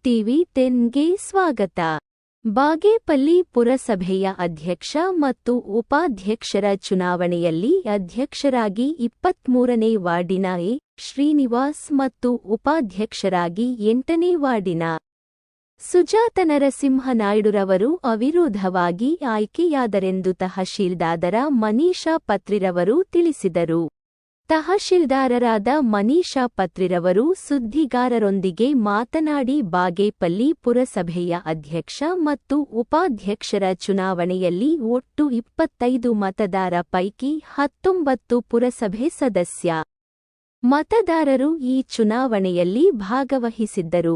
TV 10ಗೆ ಸ್ವಾಗತ. ಬಾಗೇಪಲ್ಲಿ ಪುರಸಭೆಯ ಅಧ್ಯಕ್ಷ ಮತ್ತು ಉಪಾಧ್ಯಕ್ಷರ ಚುನಾವಣೆಯಲ್ಲಿ ಅಧ್ಯಕ್ಷರಾಗಿ 23ನೇ ವಾರ್ಡಿನ ಎ. ಶ್ರೀನಿವಾಸ್ ಮತ್ತು ಉಪಾಧ್ಯಕ್ಷರಾಗಿ 8ನೇ ವಾರ್ಡಿನ ಸುಜಾತ ನರಸಿಂಹನಾಯ್ಡುರವರು ಅವಿರೋಧವಾಗಿ ಆಯ್ಕೆಯಾದರೆಂದು ತಹಶೀಲ್ದಾರ ಮನೀಷಾ ಪತ್ರಿರವರು ತಿಳಿಸಿದರು. ತಹಶೀಲ್ದಾರರಾದ ಮನೀಷಾ ಪತ್ರಿರವರು ಸುದ್ದಿಗಾರರೊಂದಿಗೆ ಮಾತನಾಡಿ ಬಾಗೇಪಲ್ಲಿ ಪುರಸಭೆಯ ಅಧ್ಯಕ್ಷ ಮತ್ತು ಉಪಾಧ್ಯಕ್ಷರ ಚುನಾವಣೆಯಲ್ಲಿ ಒಟ್ಟು 25 ಮತದಾರ ಪೈಕಿ 19 ಪುರಸಭೆ ಸದಸ್ಯ ಮತದಾರರು ಈ ಚುನಾವಣೆಯಲ್ಲಿ ಭಾಗವಹಿಸಿದ್ದರು.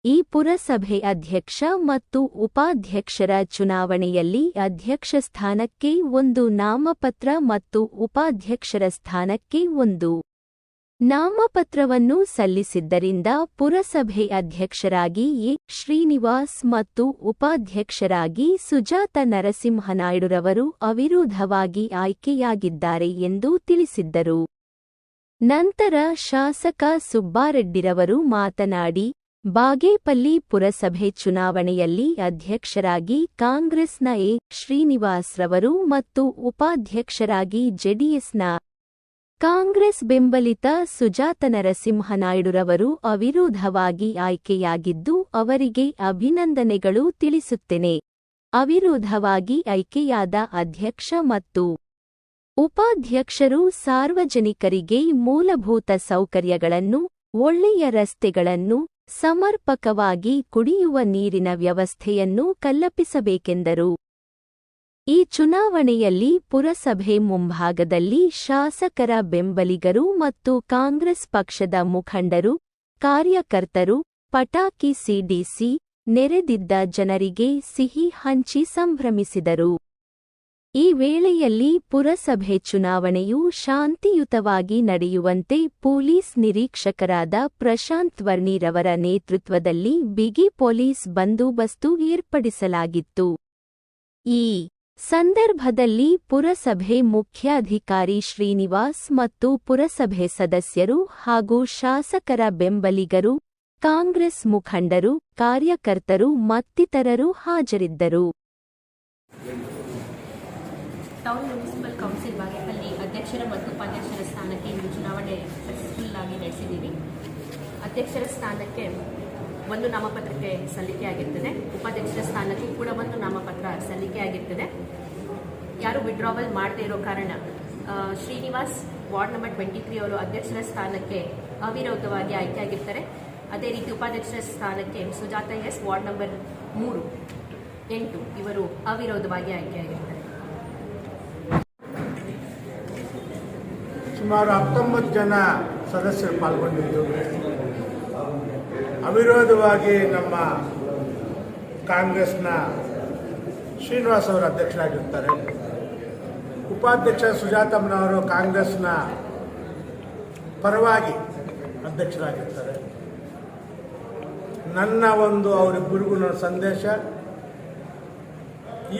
ಈ ಪುರಸಭೆ ಅಧ್ಯಕ್ಷ ಮತ್ತು ಉಪಾಧ್ಯಕ್ಷರ ಚುನಾವಣೆಯಲ್ಲಿ ಅಧ್ಯಕ್ಷ ಸ್ಥಾನಕ್ಕೆ 1 ನಾಮಪತ್ರ ಮತ್ತು ಉಪಾಧ್ಯಕ್ಷರ ಸ್ಥಾನಕ್ಕೆ 1 ನಾಮಪತ್ರವನ್ನು ಸಲ್ಲಿಸಿದ್ದರಿಂದ ಪುರಸಭೆ ಅಧ್ಯಕ್ಷರಾಗಿ ಎ. ಶ್ರೀನಿವಾಸ್ ಮತ್ತು ಉಪಾಧ್ಯಕ್ಷರಾಗಿ ಸುಜಾತ ನರಸಿಂಹನಾಯ್ಡುರವರು ಅವಿರೋಧವಾಗಿ ಆಯ್ಕೆಯಾಗಿದ್ದಾರೆ ಎಂದು ತಿಳಿಸಿದ್ದರು. ನಂತರ ಶಾಸಕ ಸುಬ್ಬಾರೆಡ್ಡಿರವರು ಮಾತನಾಡಿ, ಬಾಗೇಪಲ್ಲಿ ಪುರಸಭೆ ಚುನಾವಣೆಯಲ್ಲಿ ಅಧ್ಯಕ್ಷರಾಗಿ ಕಾಂಗ್ರೆಸ್ನ ಎ. ಶ್ರೀನಿವಾಸ್ರವರು ಮತ್ತು ಉಪಾಧ್ಯಕ್ಷರಾಗಿ ಜೆಡಿಎಸ್ನ ಕಾಂಗ್ರೆಸ್ ಬೆಂಬಲಿತ ಸುಜಾತ ನರಸಿಂಹನಾಯ್ಡುರವರು ಅವಿರೋಧವಾಗಿ ಆಯ್ಕೆಯಾಗಿದ್ದು ಅವರಿಗೆ ಅಭಿನಂದನೆಗಳು ತಿಳಿಸುತ್ತೇನೆ. ಅವಿರೋಧವಾಗಿ ಆಯ್ಕೆಯಾದ ಅಧ್ಯಕ್ಷ ಮತ್ತು ಉಪಾಧ್ಯಕ್ಷರು ಸಾರ್ವಜನಿಕರಿಗೆ ಮೂಲಭೂತ ಸೌಕರ್ಯಗಳನ್ನು, ಒಳ್ಳೆಯ ರಸ್ತೆಗಳನ್ನು, ಸಮರ್ಪಕವಾಗಿ ಕುಡಿಯುವ ನೀರಿನ ವ್ಯವಸ್ಥೆಯನ್ನು ಕಲ್ಪಿಸಬೇಕೆಂದರು. ಈ ಚುನಾವಣೆಯಲ್ಲಿ ಪುರಸಭೆ ಮುಂಭಾಗದಲ್ಲಿ ಶಾಸಕರ ಬೆಂಬಲಿಗರು ಮತ್ತು ಕಾಂಗ್ರೆಸ್ ಪಕ್ಷದ ಮುಖಂಡರು, ಕಾರ್ಯಕರ್ತರು ಪಟಾಕಿ ಸಿಡಿಸಿ ನೆರೆದಿದ್ದ ಜನರಿಗೆ ಸಿಹಿ ಹಂಚಿ ಸಂಭ್ರಮಿಸಿದರು. ಈ ವೇಳೆಯಲ್ಲಿ ಪುರಸಭೆ ಚುನಾವಣೆಯು ಶಾಂತಿಯುತವಾಗಿ ನಡೆಯುವಂತೆ ಪೊಲೀಸ್ ನಿರೀಕ್ಷಕರಾದ ಪ್ರಶಾಂತ್ ವರ್ಣಿರವರ ನೇತೃತ್ವದಲ್ಲಿ ಬಿಗಿ ಪೊಲೀಸ್ ಬಂದೋಬಸ್ತು ಏರ್ಪಡಿಸಲಾಗಿತ್ತು. ಈ ಸಂದರ್ಭದಲ್ಲಿ ಪುರಸಭೆ ಮುಖ್ಯಾಧಿಕಾರಿ ಶ್ರೀನಿವಾಸ್ ಮತ್ತು ಪುರಸಭೆ ಸದಸ್ಯರು ಹಾಗೂ ಶಾಸಕರ ಬೆಂಬಲಿಗರು, ಕಾಂಗ್ರೆಸ್ ಮುಖಂಡರು, ಕಾರ್ಯಕರ್ತರು ಮತ್ತಿತರರು ಹಾಜರಿದ್ದರು. ಟೌನ್ ಮುನ್ಸಿಪಲ್ ಕೌನ್ಸಿಲ್ ಬಾಗೇಪಲ್ಲಿ ಅಧ್ಯಕ್ಷರ ಮತ್ತು ಉಪಾಧ್ಯಕ್ಷರ ಸ್ಥಾನಕ್ಕೆ ಇಂದು ಚುನಾವಣೆ ಸಕ್ಸಸ್ಫುಲ್ ಆಗಿ ನಡೆಸಿದ್ದೀವಿ. ಅಧ್ಯಕ್ಷರ ಸ್ಥಾನಕ್ಕೆ 1 ನಾಮಪತ್ರಕ್ಕೆ ಸಲ್ಲಿಕೆಯಾಗಿರ್ತದೆ. ಉಪಾಧ್ಯಕ್ಷರ ಸ್ಥಾನಕ್ಕೆ ಕೂಡ 1 ನಾಮಪತ್ರ ಸಲ್ಲಿಕೆಯಾಗಿರ್ತದೆ. ಯಾರು ವಿಡ್ರಾವಲ್ ಮಾಡದೇ ಇರೋ ಕಾರಣ ಶ್ರೀನಿವಾಸ್ ವಾರ್ಡ್ ನಂಬರ್ 23 ಅವರು ಅಧ್ಯಕ್ಷರ ಸ್ಥಾನಕ್ಕೆ ಅವಿರೋಧವಾಗಿ ಆಯ್ಕೆಯಾಗಿರ್ತಾರೆ. ಅದೇ ರೀತಿ ಉಪಾಧ್ಯಕ್ಷರ ಸ್ಥಾನಕ್ಕೆ ಸುಜಾತ ಎಸ್ ವಾರ್ಡ್ ನಂಬರ್ 3, 8 ಇವರು ಅವಿರೋಧವಾಗಿ ಆಯ್ಕೆಯಾಗಿರ್ತಾರೆ. ಸುಮಾರು 19 ಜನ ಸದಸ್ಯರು ಪಾಲ್ಗೊಂಡಿದ್ದು, ಅವಿರೋಧವಾಗಿ ನಮ್ಮ ಕಾಂಗ್ರೆಸ್ನ ಶ್ರೀನಿವಾಸ್ ಅವರು ಅಧ್ಯಕ್ಷರಾಗಿರ್ತಾರೆ. ಉಪಾಧ್ಯಕ್ಷ ಸುಜಾತಮ್ಮನವರು ಕಾಂಗ್ರೆಸ್ನ ಪರವಾಗಿ ಅಧ್ಯಕ್ಷರಾಗಿರ್ತಾರೆ. ನನ್ನ ಅವರಿಬ್ಬರಿಗೂ ನನ್ನ ಸಂದೇಶ,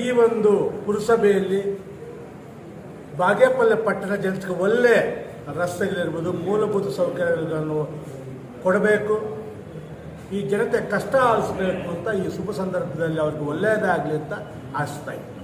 ಈ ಒಂದು ಪುರಸಭೆಯಲ್ಲಿ ಬಾಗೇಪಲ್ಲಿ ಪಟ್ಟಣ ಜನತೆಗೆ ಒಳ್ಳೆ ರಸ್ತೆಗಳಿರ್ಬೋದು, ಮೂಲಭೂತ ಸೌಕರ್ಯಗಳನ್ನು ಕೊಡಬೇಕು, ಈ ಜನತೆ ಕಷ್ಟ ಆಲಿಸಬೇಕು ಅಂತ ಈ ಶುಭ ಸಂದರ್ಭದಲ್ಲಿ ಅವ್ರಿಗೆ ಒಳ್ಳೆಯದಾಗಲಿ ಅಂತ ಆಶಿಸ್ತಾ ಇದ್ದೀನಿ.